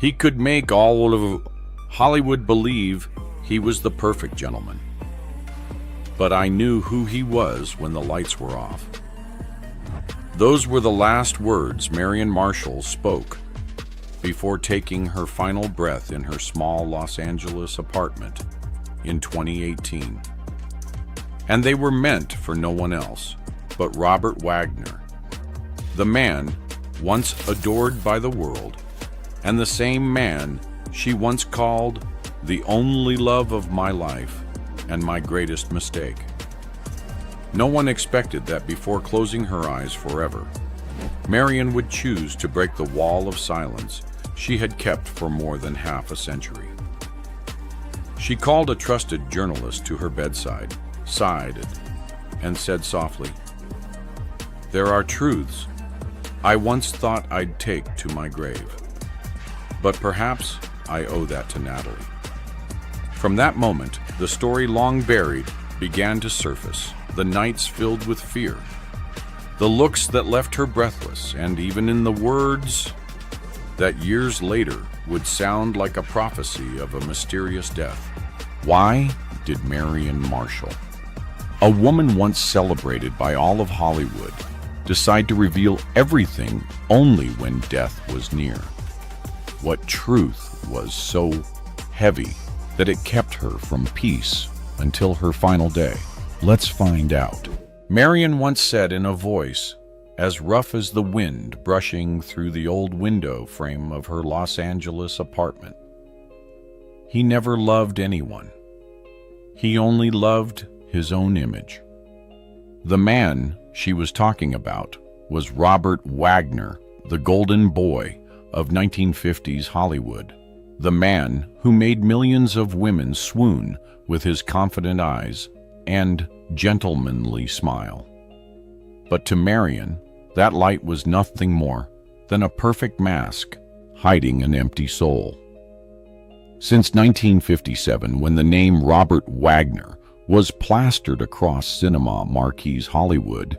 He could make all of Hollywood believe he was the perfect gentleman. But I knew who he was when the lights were off. Those were the last words Marion Marshall spoke before taking her final breath in her small Los Angeles apartment in 2018. And they were meant for no one else but Robert Wagner, the man once adored by the world, and the same man she once called the only love of my life and my greatest mistake. No one expected that before closing her eyes forever, Marion would choose to break the wall of silence she had kept for more than half a century. She called a trusted journalist to her bedside, sighed, and said softly, "There are truths I once thought I'd take to my grave, but perhaps I owe that to Natalie." From that moment, the story long buried began to surface, the nights filled with fear, the looks that left her breathless, and even in the words that years later would sound like a prophecy of a mysterious death. Why did Marion Marshall, a woman once celebrated by all of Hollywood, decide to reveal everything only when death was near? What truth was so heavy that it kept her from peace until her final day? Let's find out. Marion once said in a voice as rough as the wind brushing through the old window frame of her Los Angeles apartment, "He never loved anyone. He only loved his own image." The man she was talking about was Robert Wagner, the golden boy of 1950s Hollywood, the man who made millions of women swoon with his confident eyes and gentlemanly smile. But to Marion, that light was nothing more than a perfect mask hiding an empty soul. Since 1957, when the name Robert Wagner was plastered across cinema marquees, Hollywood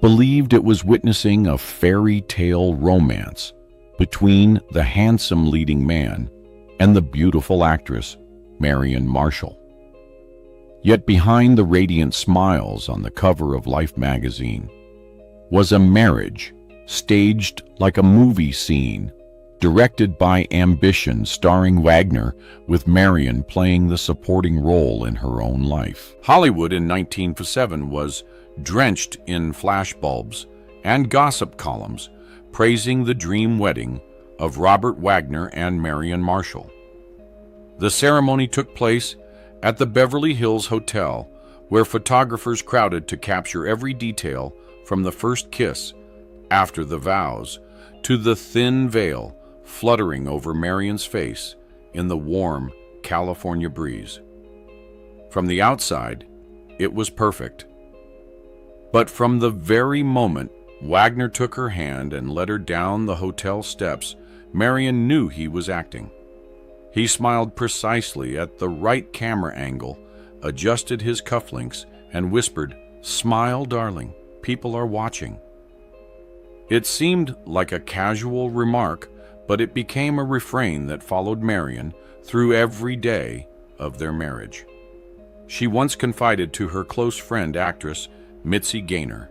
believed it was witnessing a fairy tale romance between the handsome leading man and the beautiful actress Marion Marshall. Yet behind the radiant smiles on the cover of Life magazine was a marriage staged like a movie scene, directed by ambition, starring Wagner, with Marion playing the supporting role in her own life. Hollywood in 1957 was drenched in flashbulbs and gossip columns praising the dream wedding of Robert Wagner and Marion Marshall. The ceremony took place at the Beverly Hills Hotel, where photographers crowded to capture every detail from the first kiss after the vows to the thin veil fluttering over Marion's face in the warm California breeze. From the outside, it was perfect. But from the very moment Wagner took her hand and led her down the hotel steps, Marion knew he was acting. He smiled precisely at the right camera angle, adjusted his cufflinks, and whispered, "Smile, darling, people are watching." It seemed like a casual remark, but it became a refrain that followed Marion through every day of their marriage. She once confided to her close friend, actress Mitzi Gaynor,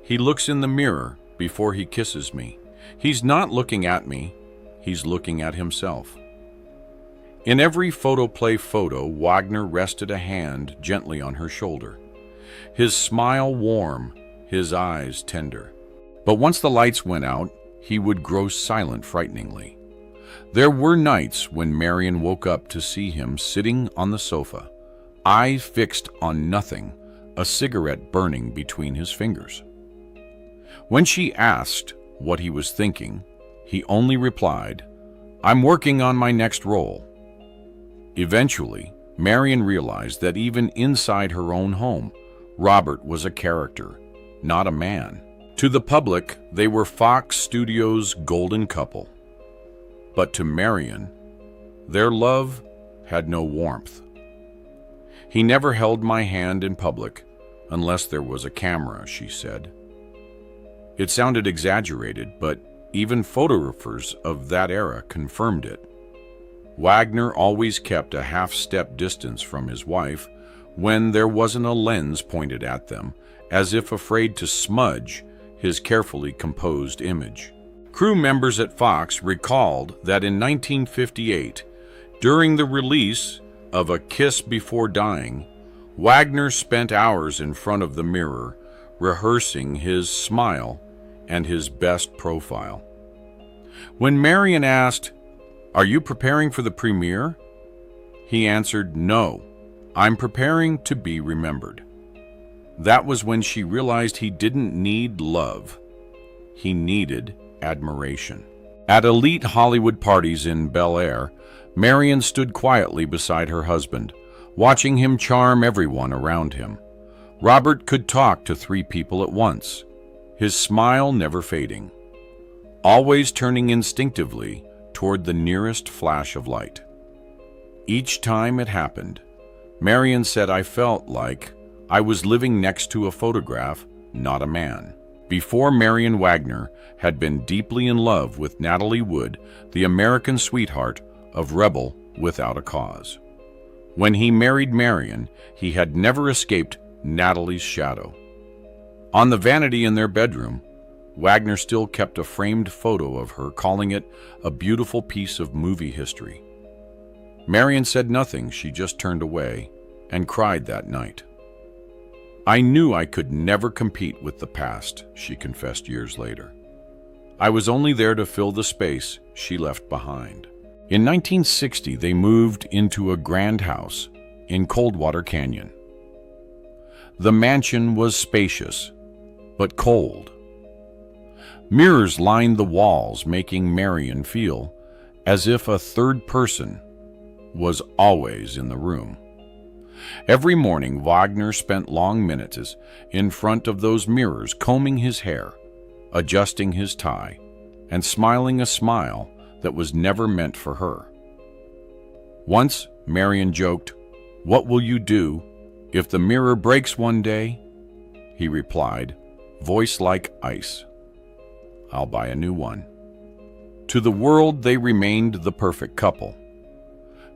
"He looks in the mirror before he kisses me. He's not looking at me, he's looking at himself." In every photoplay photo, Wagner rested a hand gently on her shoulder, his smile warm, his eyes tender. But once the lights went out, he would grow silent frighteningly. There were nights when Marion woke up to see him sitting on the sofa, eyes fixed on nothing, a cigarette burning between his fingers. When she asked what he was thinking, he only replied, "I'm working on my next role." Eventually, Marion realized that even inside her own home, Robert was a character, not a man. To the public, they were Fox Studios' golden couple. But to Marion, their love had no warmth. "He never held my hand in public unless there was a camera," she said. It sounded exaggerated, but Even photographers of that era confirmed it. Wagner always kept a half-step distance from his wife when there wasn't a lens pointed at them, as if afraid to smudge his carefully composed image. Crew members at Fox recalled that in 1958, during the release of A Kiss Before Dying, Wagner spent hours in front of the mirror rehearsing his smile and his best profile. When Marion asked, "Are you preparing for the premiere?" he answered, "No, I'm preparing to be remembered." That was when she realized he didn't need love. He needed admiration. At elite Hollywood parties in Bel Air, Marion stood quietly beside her husband, watching him charm everyone around him. Robert could talk to 3 people at once, his smile never fading, always turning instinctively toward the nearest flash of light. Each time it happened, Marion said, "I felt like I was living next to a photograph, not a man." Before Marion Wagner had been deeply in love with Natalie Wood, the American sweetheart of Rebel Without a Cause. When he married Marion, he had never escaped Natalie's shadow. On the vanity in their bedroom, Wagner still kept a framed photo of her, calling it a beautiful piece of movie history. Marion said nothing, she just turned away and cried that night. "I knew I could never compete with the past," she confessed years later. "I was only there to fill the space she left behind." In 1960, they moved into a grand house in Coldwater Canyon. The mansion was spacious, but cold. Mirrors lined the walls, making Marion feel as if a third person was always in the room. Every morning, Wagner spent long minutes in front of those mirrors, combing his hair, adjusting his tie, and smiling a smile that was never meant for her. Once, Marion joked, "What will you do if the mirror breaks one day?" He replied, voice like ice, "I'll buy a new one." To the world, they remained the perfect couple.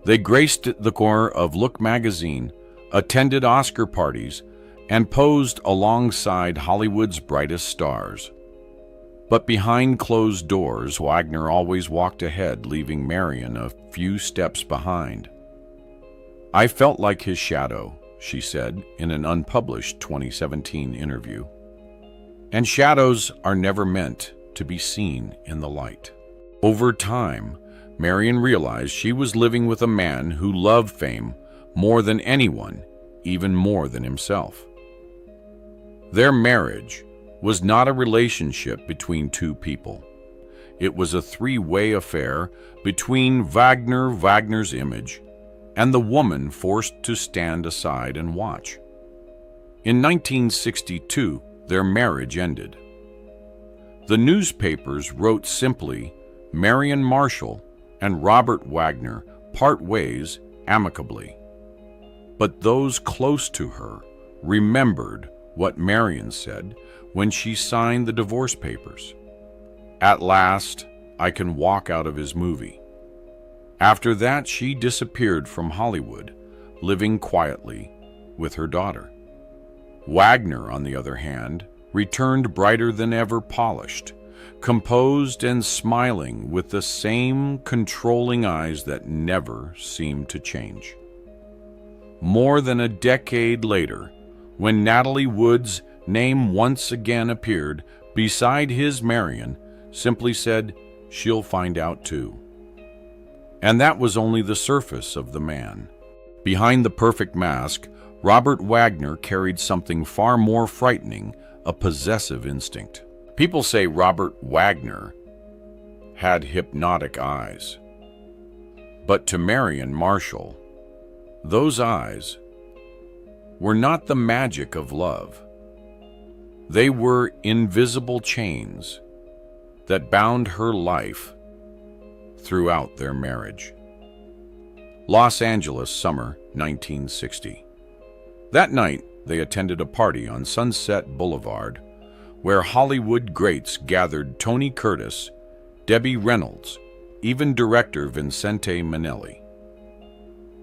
They graced the cover of Look magazine, attended Oscar parties, and posed alongside Hollywood's brightest stars. But behind closed doors, Wagner always walked ahead, leaving Marion a few steps behind. "I felt like his shadow," she said in an unpublished 2017 interview. And shadows are never meant to be seen in the light. Over time, Marion realized she was living with a man who loved fame more than anyone, even more than himself. Their marriage was not a relationship between 2 people. It was a 3-way affair between Wagner's image, and the woman forced to stand aside and watch. In 1962, their marriage ended. The newspapers wrote simply, "Marion Marshall and Robert Wagner part ways amicably." But those close to her remembered what Marion said when she signed the divorce papers. "At last, I can walk out of his movie." After that, she disappeared from Hollywood, living quietly with her daughter. Wagner, on the other hand, returned brighter than ever, polished, composed and smiling, with the same controlling eyes that never seemed to change. More than a decade later, when Natalie Wood's name once again appeared beside his, Marion simply said, "She'll find out too." And that was only the surface of the man. Behind the perfect mask, Robert Wagner carried something far more frightening, a possessive instinct. People say Robert Wagner had hypnotic eyes. But to Marion Marshall, those eyes were not the magic of love. They were invisible chains that bound her life throughout their marriage. Los Angeles, summer 1960. That night, they attended a party on Sunset Boulevard where Hollywood greats gathered: Tony Curtis Debbie Reynolds, even director Vincente Minnelli.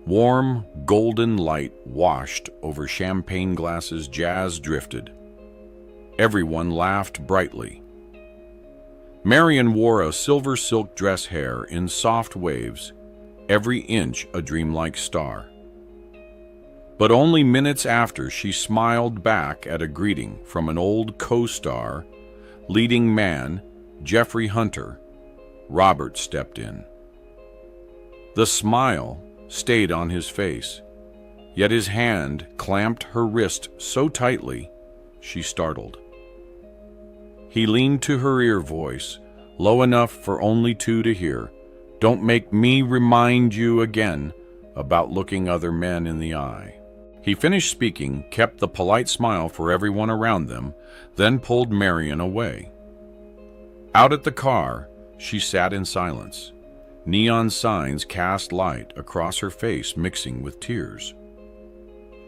Warm, golden light washed over champagne glasses, jazz drifted. Everyone laughed brightly. Marion wore a silver silk dress, hair in soft waves, every inch a dreamlike star. But only minutes after she smiled back at a greeting from an old co-star, leading man, Jeffrey Hunter, Robert stepped in. The smile stayed on his face, yet his hand clamped her wrist so tightly she startled. He leaned to her ear, voice low enough for only two to hear. "Don't make me remind you again about looking other men in the eye." He finished speaking, kept the polite smile for everyone around them, then pulled Marion away. Out at the car, she sat in silence. Neon signs cast light across her face, mixing with tears.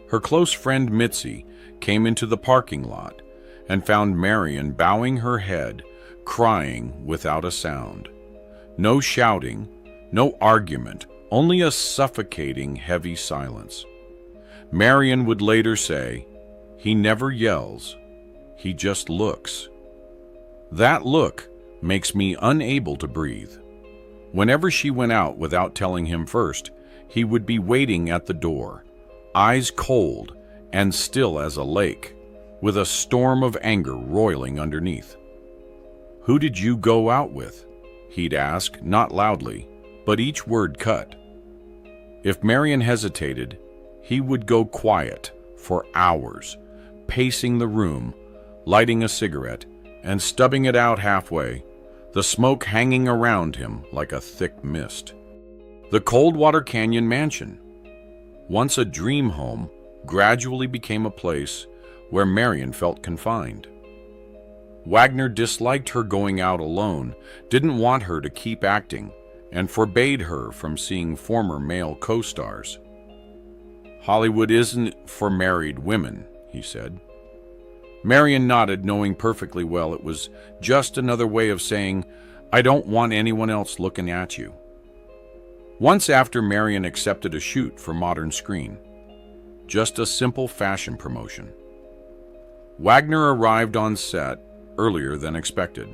Her close friend Mitzi came into the parking lot and found Marion bowing her head, crying without a sound. No shouting, no argument, only a suffocating, heavy silence. Marion would later say, "He never yells, he just looks. That look makes me unable to breathe." Whenever she went out without telling him first, he would be waiting at the door, eyes cold and still as a lake, with a storm of anger roiling underneath. "Who did you go out with?" he'd ask, not loudly, but each word cut. If Marion hesitated, he would go quiet for hours, pacing the room, lighting a cigarette, and stubbing it out halfway, the smoke hanging around him like a thick mist. The Coldwater Canyon mansion, once a dream home, gradually became a place where Marion felt confined. Wagner disliked her going out alone, didn't want her to keep acting, and forbade her from seeing former male co-stars. "Hollywood isn't for married women," he said. Marion nodded, knowing perfectly well it was just another way of saying, "I don't want anyone else looking at you." Once after, Marion accepted a shoot for Modern Screen. Just a simple fashion promotion. Wagner arrived on set earlier than expected.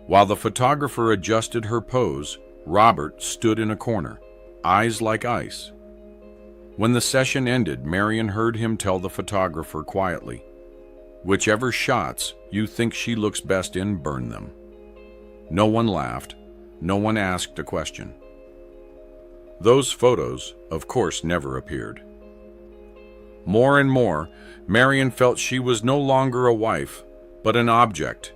While the photographer adjusted her pose, Robert stood in a corner, eyes like ice. When the session ended, Marion heard him tell the photographer quietly, "Whichever shots you think she looks best in, burn them." No one laughed. No one asked a question. Those photos, of course, never appeared. More and more, Marion felt she was no longer a wife, but an object,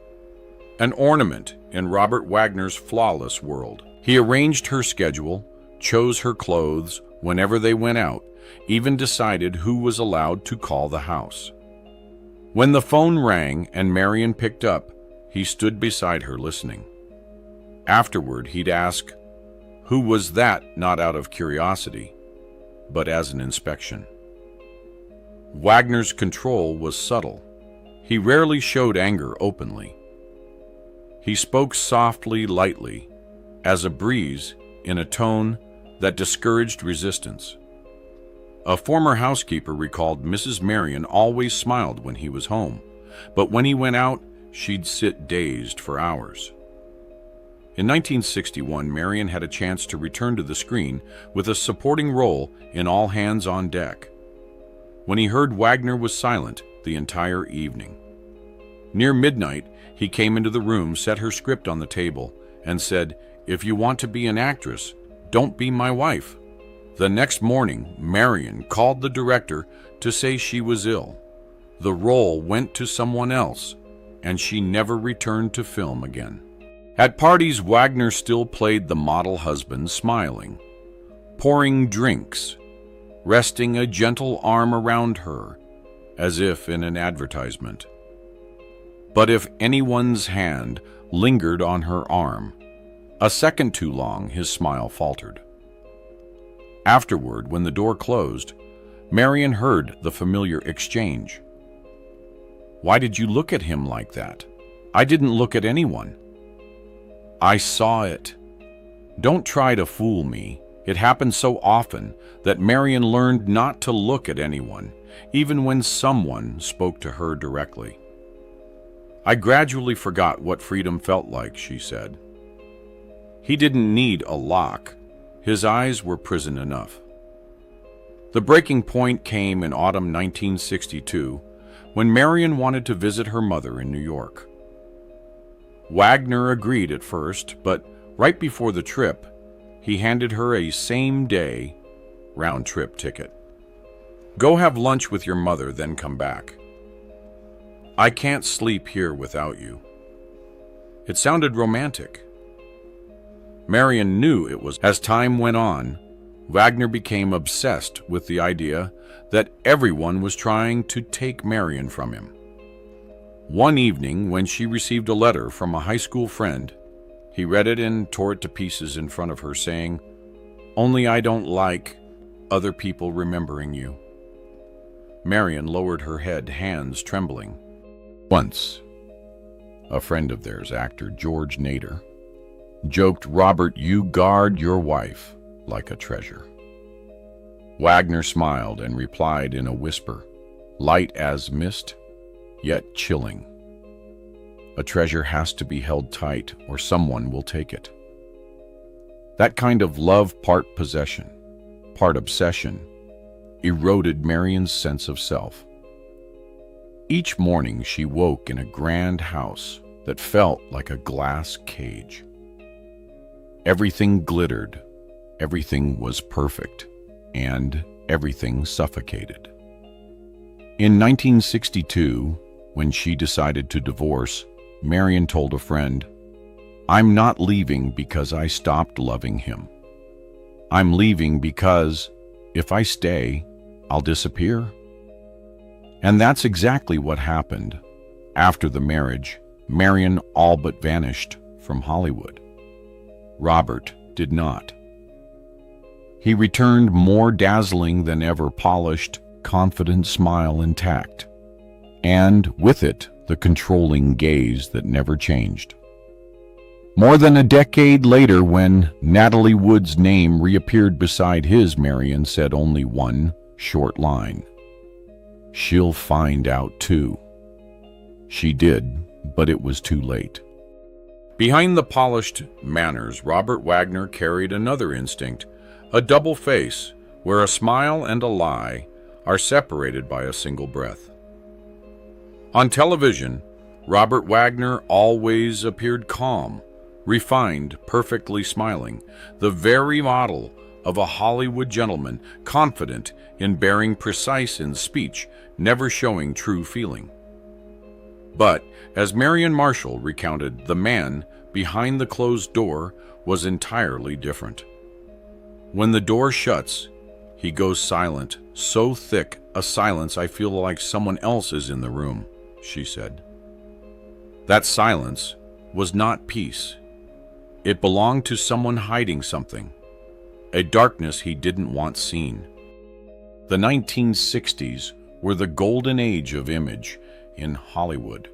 an ornament in Robert Wagner's flawless world. He arranged her schedule, chose her clothes whenever they went out, even decided who was allowed to call the house. When the phone rang and Marion picked up, he stood beside her listening. Afterward, he'd ask, "Who was that?" not out of curiosity, but as an inspection. Wagner's control was subtle. He rarely showed anger openly. He spoke softly, lightly, as a breeze, in a tone that discouraged resistance. A former housekeeper recalled Mrs. Marion always smiled when he was home, but when he went out, she'd sit dazed for hours. In 1961, Marion had a chance to return to the screen with a supporting role in All Hands on Deck, when he heard Wagner was silent the entire evening. Near midnight, he came into the room, set her script on the table, and said, "If you want to be an actress, don't be my wife." The next morning, Marion called the director to say she was ill. The role went to someone else, and she never returned to film again. At parties, Wagner still played the model husband, smiling, pouring drinks, resting a gentle arm around her, as if in an advertisement. But if anyone's hand lingered on her arm, a second too long, his smile faltered. Afterward, when the door closed, Marion heard the familiar exchange. "Why did you look at him like that? I didn't look at anyone." I saw it. Don't try to fool me. It happened so often that Marion learned not to look at anyone, even when someone spoke to her directly. I gradually forgot what freedom felt like, she said. He didn't need a lock. His eyes were prison enough. The breaking point came in autumn 1962, when Marion wanted to visit her mother in New York. Wagner agreed at first, but right before the trip, he handed her a same-day, round-trip ticket. Go have lunch with your mother, then come back. I can't sleep here without you. It sounded romantic. Marion knew it was. As time went on, Wagner became obsessed with the idea that everyone was trying to take Marion from him. One evening, when she received a letter from a high school friend, he read it and tore it to pieces in front of her, saying, "Only I don't like other people remembering you." Marion lowered her head, hands trembling. Once, a friend of theirs, actor George Nader, joked, "Robert, you guard your wife like a treasure." Wagner smiled and replied in a whisper, light as mist, yet chilling. A treasure has to be held tight or someone will take it. That kind of love, part possession, part obsession, eroded Marion's sense of self. Each morning she woke in a grand house that felt like a glass cage. Everything glittered, everything was perfect, and everything suffocated. In 1962, when she decided to divorce, Marion told a friend, "I'm not leaving because I stopped loving him. I'm leaving because if I stay, I'll disappear." And that's exactly what happened. After the marriage, Marion all but vanished from Hollywood. Robert did not. He returned more dazzling than ever, polished, confident smile intact, and with it, the controlling gaze that never changed. More than a decade later, when Natalie Wood's name reappeared beside his, Marion said only one short line: "She'll find out too." She did, but it was too late. Behind the polished manners, Robert Wagner carried another instinct, a double face, where a smile and a lie are separated by a single breath. On television, Robert Wagner always appeared calm, refined, perfectly smiling, the very model of a Hollywood gentleman, confident in bearing precise in speech, never showing true feeling. But, as Marion Marshall recounted, the man behind the closed door was entirely different. When the door shuts, he goes silent, so thick a silence I feel like someone else is in the room, she said. That silence was not peace. It belonged to someone hiding something, a darkness he didn't want seen. The 1960s were the golden age of image in Hollywood.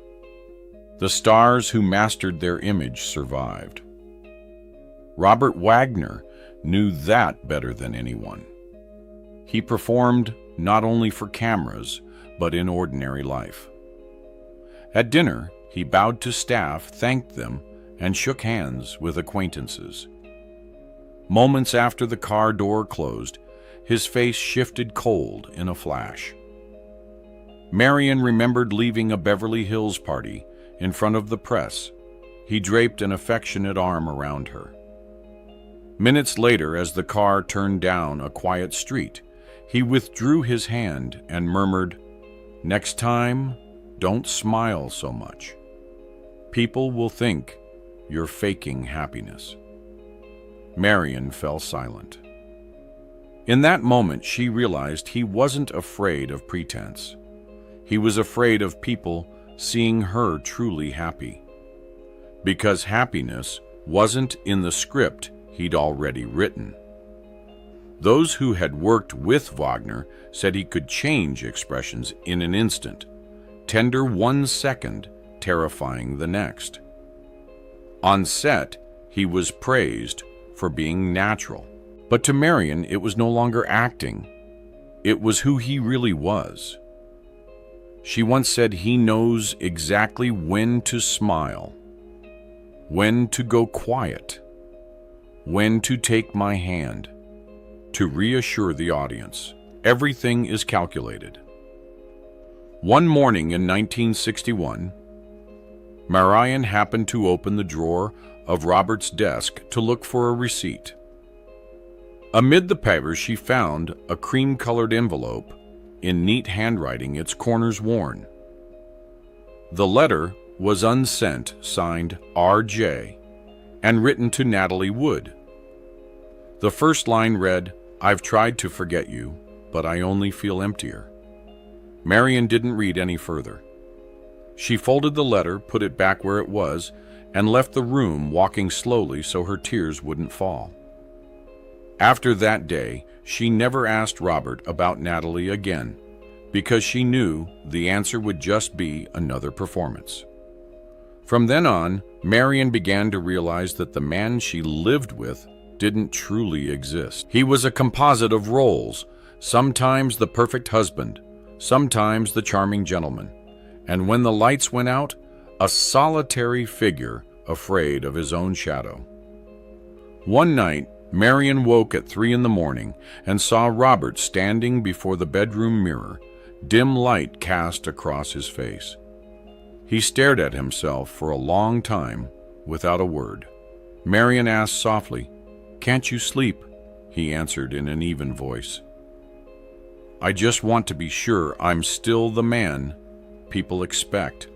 The stars who mastered their image survived. Robert Wagner knew that better than anyone. He performed not only for cameras, but in ordinary life. At dinner, he bowed to staff, thanked them, and shook hands with acquaintances. Moments after the car door closed, his face shifted cold in a flash. Marion remembered leaving a Beverly Hills party in front of the press. He draped an affectionate arm around her. Minutes later, as the car turned down a quiet street, he withdrew his hand and murmured, "Next time, don't smile so much. People will think you're faking happiness." Marion fell silent. In that moment, she realized he wasn't afraid of pretense. He was afraid of people seeing her truly happy. Because happiness wasn't in the script he'd already written. Those who had worked with Wagner said he could change expressions in an instant, tender one second, terrifying the next. On set, he was praised for being natural. But to Marion, it was no longer acting. It was who he really was. She once said he knows exactly when to smile, when to go quiet, when to take my hand, to reassure the audience. Everything is calculated. One morning in 1961, Marion happened to open the drawer of Robert's desk to look for a receipt. Amid the papers, she found a cream-colored envelope in neat handwriting, its corners worn. The letter was unsent, signed R.J., and written to Natalie Wood. The first line read, "I've tried to forget you, but I only feel emptier." Marion didn't read any further. She folded the letter, put it back where it was, and left the room, walking slowly so her tears wouldn't fall. After that day, she never asked Robert about Natalie again, because she knew the answer would just be another performance. From then on, Marion began to realize that the man she lived with didn't truly exist. He was a composite of roles, sometimes the perfect husband, sometimes the charming gentleman, and when the lights went out, a solitary figure afraid of his own shadow. One night, Marion woke at 3 a.m. and saw Robert standing before the bedroom mirror, dim light cast across his face. He stared at himself for a long time without a word. Marion asked softly, "Can't you sleep?" He answered in an even voice, "I just want to be sure I'm still the man people expect."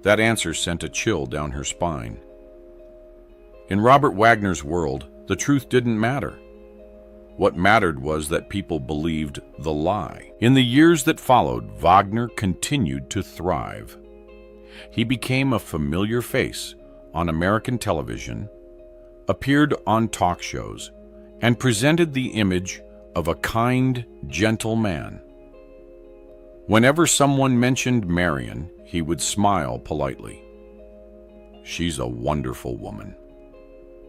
That answer sent a chill down her spine. In Robert Wagner's world, the truth didn't matter. What mattered was that people believed the lie. In the years that followed, Wagner continued to thrive. He became a familiar face on American television, appeared on talk shows, and presented the image of a kind, gentle man. Whenever someone mentioned Marion, he would smile politely. "She's a wonderful woman.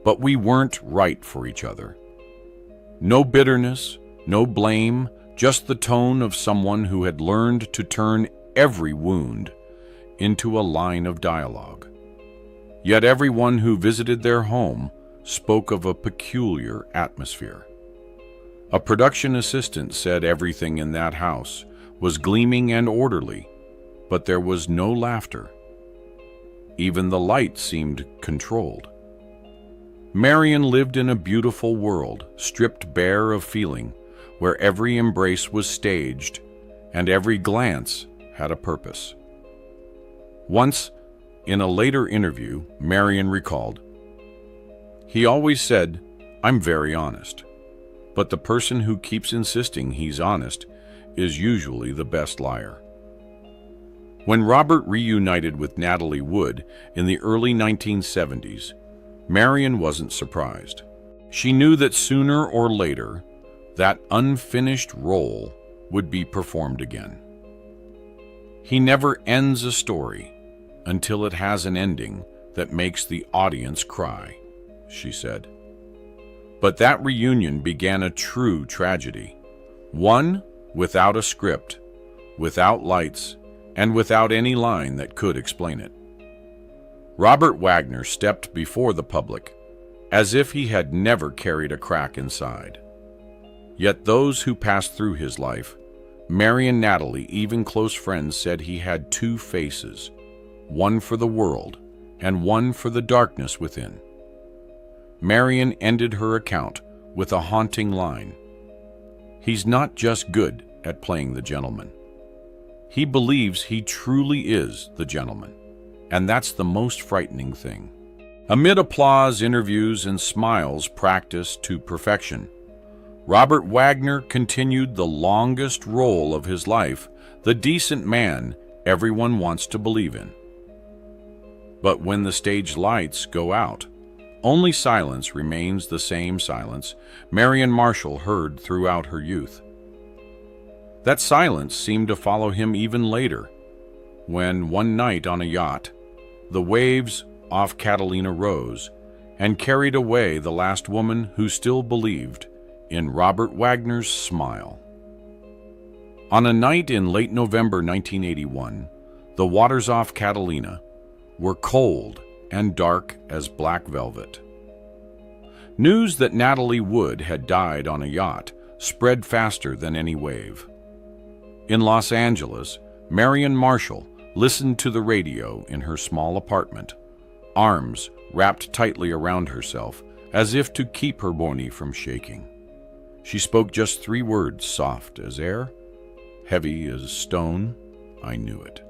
But we weren't right for each other." No bitterness, no blame, just the tone of someone who had learned to turn every wound into a line of dialogue. Yet everyone who visited their home spoke of a peculiar atmosphere. A production assistant said everything in that house was gleaming and orderly, but there was no laughter. Even the light seemed controlled. Marion lived in a beautiful world, stripped bare of feeling, where every embrace was staged and every glance had a purpose. Once, in a later interview, Marion recalled, "He always said, 'I'm very honest,' but the person who keeps insisting he's honest is usually the best liar." When Robert reunited with Natalie Wood in the early 1970s, Marion wasn't surprised. She knew that sooner or later, that unfinished role would be performed again. "He never ends a story until it has an ending that makes the audience cry," she said. But that reunion began a true tragedy, one without a script, without lights, and without any line that could explain it. Robert Wagner stepped before the public as if he had never carried a crack inside. Yet those who passed through his life, Mary and Natalie, even close friends, said he had two faces, one for the world and one for the darkness within. Marion ended her account with a haunting line. "He's not just good at playing the gentleman. He believes he truly is the gentleman, and that's the most frightening thing." Amid applause, interviews, and smiles practiced to perfection, Robert Wagner continued the longest role of his life, the decent man everyone wants to believe in. But when the stage lights go out, only silence remains, the same silence Marion Marshall heard throughout her youth. That silence seemed to follow him even later, when one night on a yacht, the waves off Catalina rose and carried away the last woman who still believed in Robert Wagner's smile. On a night in late November 1981, the waters off Catalina were cold and dark as black velvet. News that Natalie Wood had died on a yacht spread faster than any wave. In Los Angeles, Marion Marshall listened to the radio in her small apartment, arms wrapped tightly around herself as if to keep her body from shaking. She spoke just 3 words, soft as air, heavy as stone. I knew it.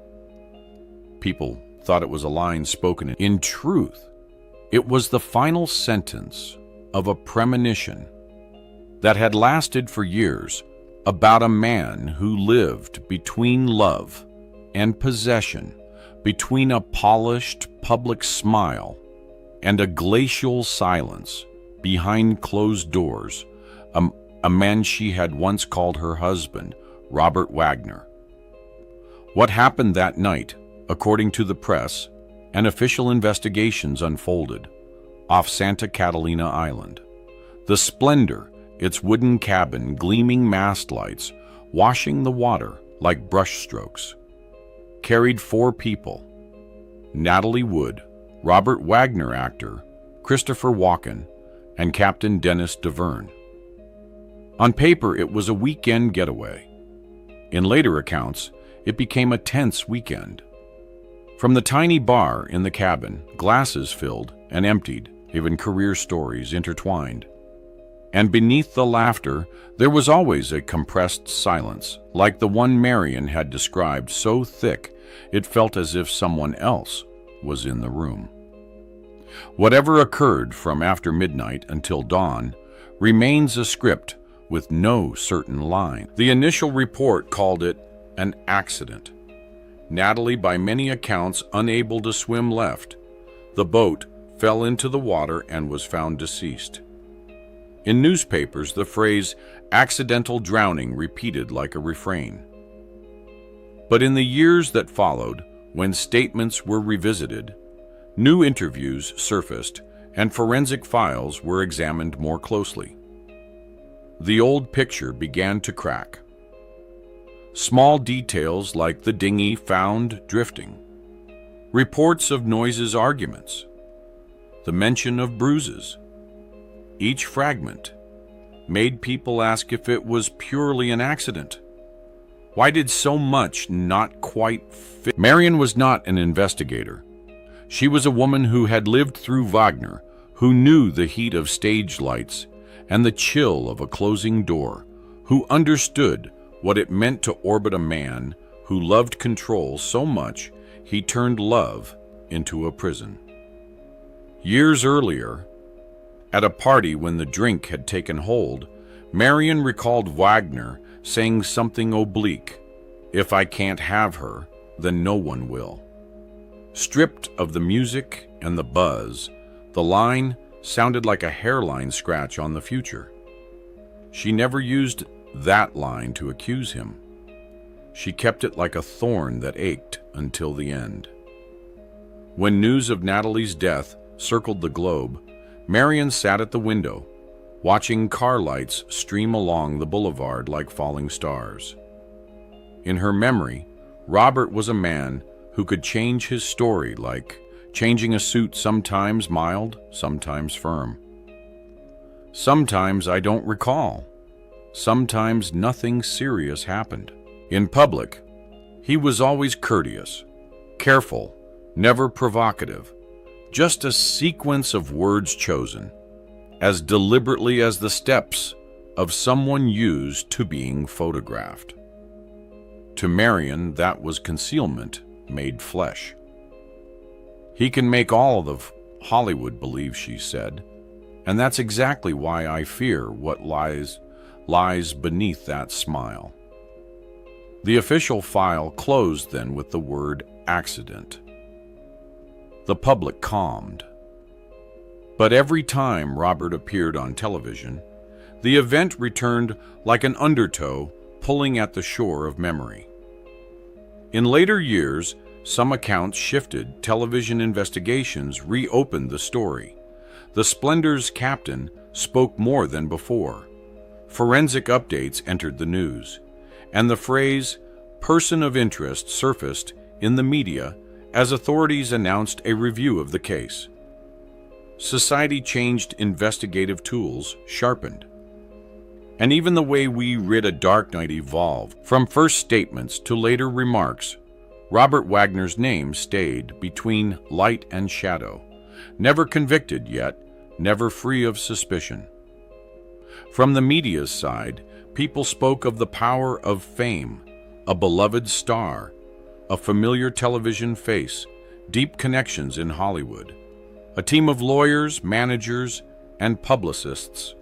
People thought it was a line spoken. In truth, it was the final sentence of a premonition that had lasted for years about a man who lived between love and possession, between a polished public smile and a glacial silence behind closed doors, a man she had once called her husband, Robert Wagner. What happened that night, according to the press, and official investigations unfolded off Santa Catalina Island. The splendor, its wooden cabin, gleaming mast lights, washing the water like brushstrokes, carried 4 people: Natalie Wood, Robert Wagner actor Christopher Walken, and Captain Dennis DeVerne. On paper, it was a weekend getaway. In later accounts, it became a tense weekend. From the tiny bar in the cabin, glasses filled and emptied, even career stories intertwined. And beneath the laughter, there was always a compressed silence, like the one Marion had described, so thick it felt as if someone else was in the room. Whatever occurred from after midnight until dawn remains a script with no certain line. The initial report called it an accident. Natalie, by many accounts, unable to swim, left. The boat fell into the water and was found deceased. In newspapers, the phrase accidental drowning repeated like a refrain. But in the years that followed, when statements were revisited, new interviews surfaced and forensic files were examined more closely. The old picture began to crack. Small details like the dinghy found drifting, reports of noises, arguments, the mention of bruises. Each fragment made people ask if it was purely an accident. Why did so much not quite fit? Marion was not an investigator. She was a woman who had lived through Wagner, who knew the heat of stage lights and the chill of a closing door, who understood what it meant to orbit a man who loved control so much he turned love into a prison. Years earlier, at a party when the drink had taken hold, Marion recalled Wagner saying something oblique: "If I can't have her, then no one will." Stripped of the music and the buzz, the line sounded like a hairline scratch on the future. She never used that line to accuse him. She kept it like a thorn that ached until the end. When news of Natalie's death circled the globe, Marion sat at the window, watching car lights stream along the boulevard like falling stars. In her memory, Robert was a man who could change his story like changing a suit, sometimes mild, sometimes firm. Sometimes I don't recall. Sometimes nothing serious happened. In public, he was always courteous, careful, never provocative, just a sequence of words chosen, as deliberately as the steps of someone used to being photographed. To Marion, that was concealment made flesh. "He can make all of Hollywood believe," she said, "and that's exactly why I fear what lies beneath that smile." The official file closed then with the word accident. The public calmed. But every time Robert appeared on television, the event returned like an undertow pulling at the shore of memory. In later years, some accounts shifted, television investigations reopened the story. The Splendor's captain spoke more than before. Forensic updates entered the news, and the phrase "person of interest" surfaced in the media as authorities announced a review of the case. Society changed, investigative tools sharpened, and even the way we rid a dark night evolved. From first statements to later remarks, Robert Wagner's name stayed between light and shadow, never convicted yet, never free of suspicion. From the media's side, people spoke of the power of fame, a beloved star, a familiar television face, deep connections in Hollywood, a team of lawyers, managers, and publicists.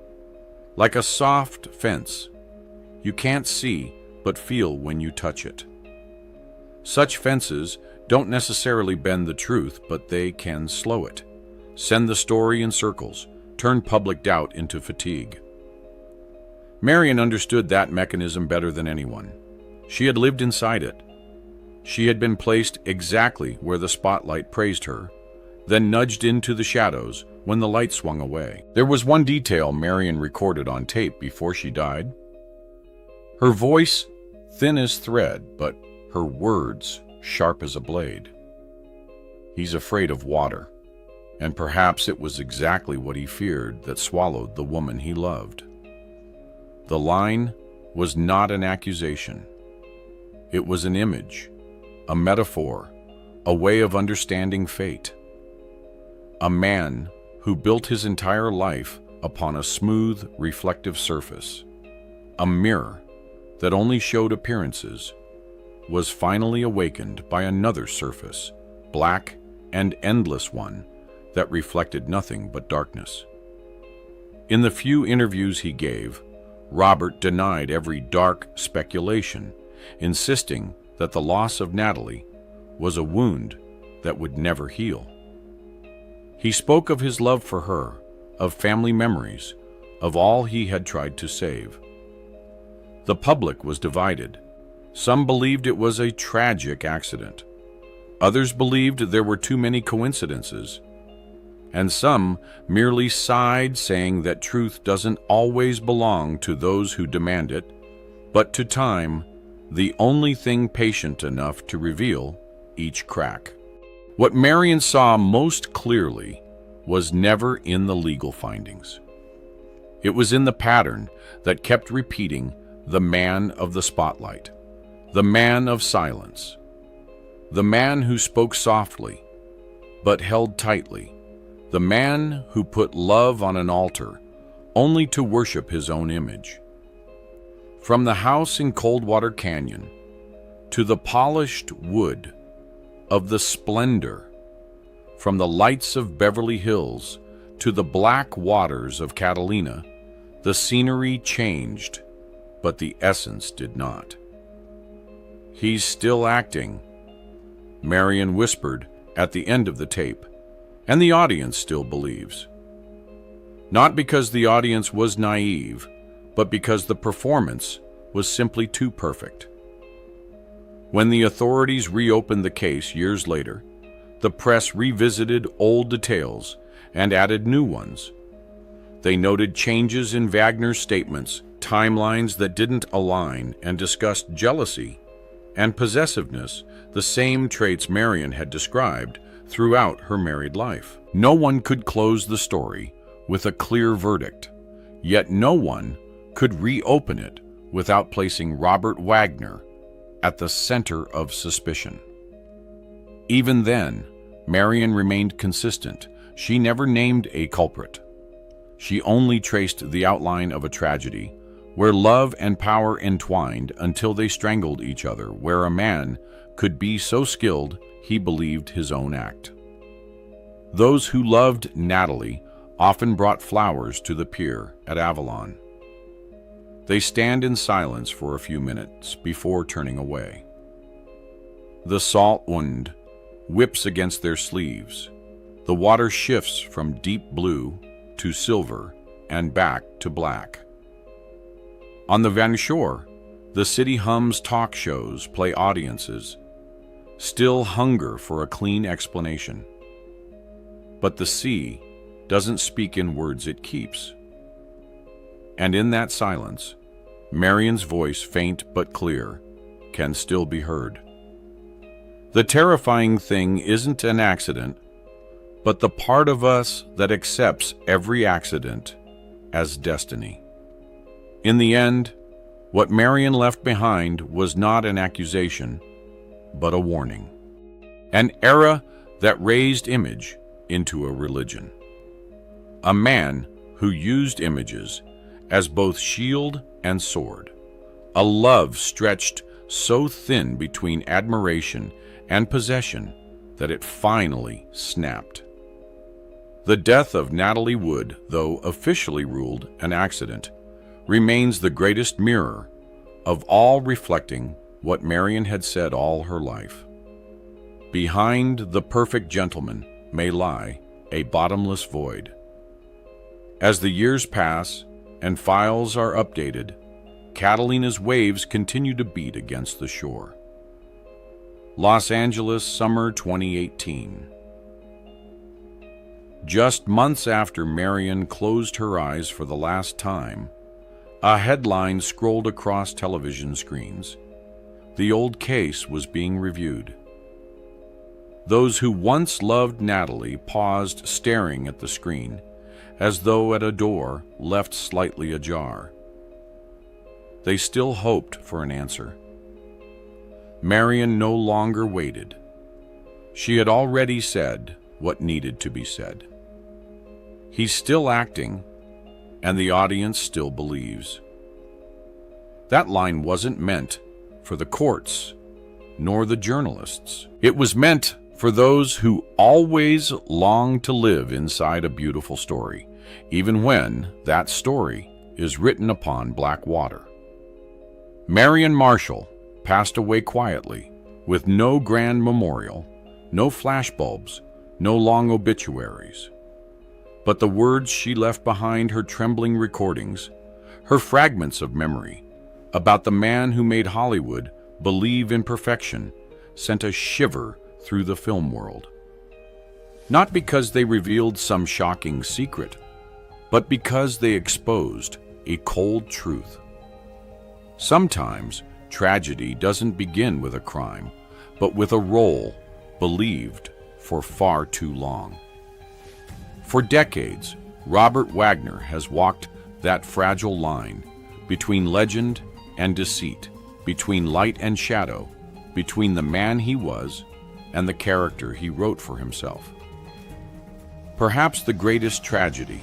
Like a soft fence, you can't see but feel when you touch it. Such fences don't necessarily bend the truth, but they can slow it, send the story in circles, turn public doubt into fatigue. Marion understood that mechanism better than anyone. She had lived inside it. She had been placed exactly where the spotlight praised her, then nudged into the shadows when the light swung away. There was one detail Marion recorded on tape before she died. Her voice, thin as thread, but her words sharp as a blade. "He's afraid of water," and perhaps it was exactly what he feared that swallowed the woman he loved. The line was not an accusation. It was an image, a metaphor, a way of understanding fate. A man who built his entire life upon a smooth, reflective surface, a mirror that only showed appearances, was finally awakened by another surface, black and endless one, that reflected nothing but darkness. In the few interviews he gave, Robert denied every dark speculation, insisting that the loss of Natalie was a wound that would never heal. He spoke of his love for her, of family memories, of all he had tried to save. The public was divided. Some believed it was a tragic accident. Others believed there were too many coincidences. And some merely sighed, saying that truth doesn't always belong to those who demand it, but to time, the only thing patient enough to reveal each crack. What Marion saw most clearly was never in the legal findings. It was in the pattern that kept repeating: the man of the spotlight, the man of silence, the man who spoke softly but held tightly, the man who put love on an altar only to worship his own image. From the house in Coldwater Canyon to the polished wood of the Splendor, from the lights of Beverly Hills to the black waters of Catalina, the scenery changed, but the essence did not. "He's still acting," Marion whispered at the end of the tape, and the audience still believes. Not because the audience was naive, but because the performance was simply too perfect. When the authorities reopened the case years later, the press revisited old details and added new ones. They noted changes in Wagner's statements, timelines that didn't align, and discussed jealousy and possessiveness, the same traits Marion had described throughout her married life. No one could close the story with a clear verdict, yet no one could reopen it without placing Robert Wagner at the center of suspicion. Even then, Marion remained consistent. She never named a culprit. She only traced the outline of a tragedy, where love and power entwined until they strangled each other, where a man could be so skilled he believed his own act. Those who loved Natalie often brought flowers to the pier at Avalon. They stand in silence for a few minutes before turning away. The salt wind whips against their sleeves. The water shifts from deep blue to silver and back to black. On the Van Shore, the city hums talk shows, play audiences, still hunger for a clean explanation. But the sea doesn't speak in words it keeps. And in that silence, Marion's voice, faint but clear, can still be heard. The terrifying thing isn't an accident, but the part of us that accepts every accident as destiny. In the end, what Marion left behind was not an accusation, but a warning. An era that raised image into a religion. A man who used images as both shield and sword. A love stretched so thin between admiration and possession that it finally snapped. The death of Natalie Wood, though officially ruled an accident, remains the greatest mirror of all, reflecting what Marion had said all her life. Behind the perfect gentleman may lie a bottomless void. As the years pass and files are updated, Catalina's waves continue to beat against the shore. Los Angeles, summer 2018. Just months after Marion closed her eyes for the last time, a headline scrolled across television screens. The old case was being reviewed. Those who once loved Natalie paused, staring at the screen, as though at a door left slightly ajar. They still hoped for an answer. Marion no longer waited. She had already said what needed to be said. He's still acting, and the audience still believes. That line wasn't meant for the courts, nor the journalists. It was meant for those who always long to live inside a beautiful story, even when that story is written upon black water. Marion Marshall passed away quietly, with no grand memorial, no flashbulbs, no long obituaries. But the words she left behind, her trembling recordings, her fragments of memory about the man who made Hollywood believe in perfection, sent a shiver through the film world. Not because they revealed some shocking secret, but because they exposed a cold truth. Sometimes tragedy doesn't begin with a crime, but with a role believed for far too long. For decades, Robert Wagner has walked that fragile line between legend and deceit, between light and shadow, between the man he was and the character he wrote for himself. Perhaps the greatest tragedy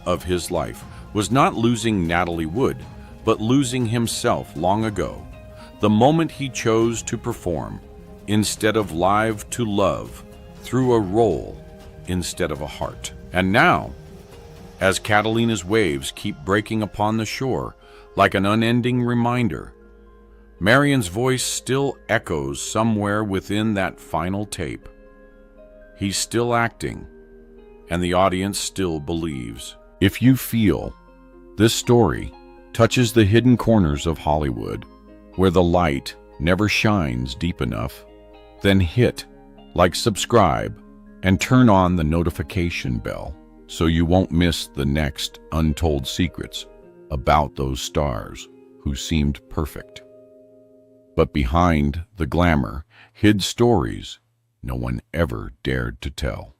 of his life was not losing Natalie Wood, but losing himself long ago, the moment he chose to perform instead of live, to love through a role instead of a heart. And now, as Catalina's waves keep breaking upon the shore like an unending reminder, Marion's voice still echoes somewhere within that final tape. He's still acting, and the audience still believes. If you feel this story touches the hidden corners of Hollywood, where the light never shines deep enough, then hit like, subscribe, and turn on the notification bell so you won't miss the next untold secrets about those stars who seemed perfect. But behind the glamour hid stories no one ever dared to tell.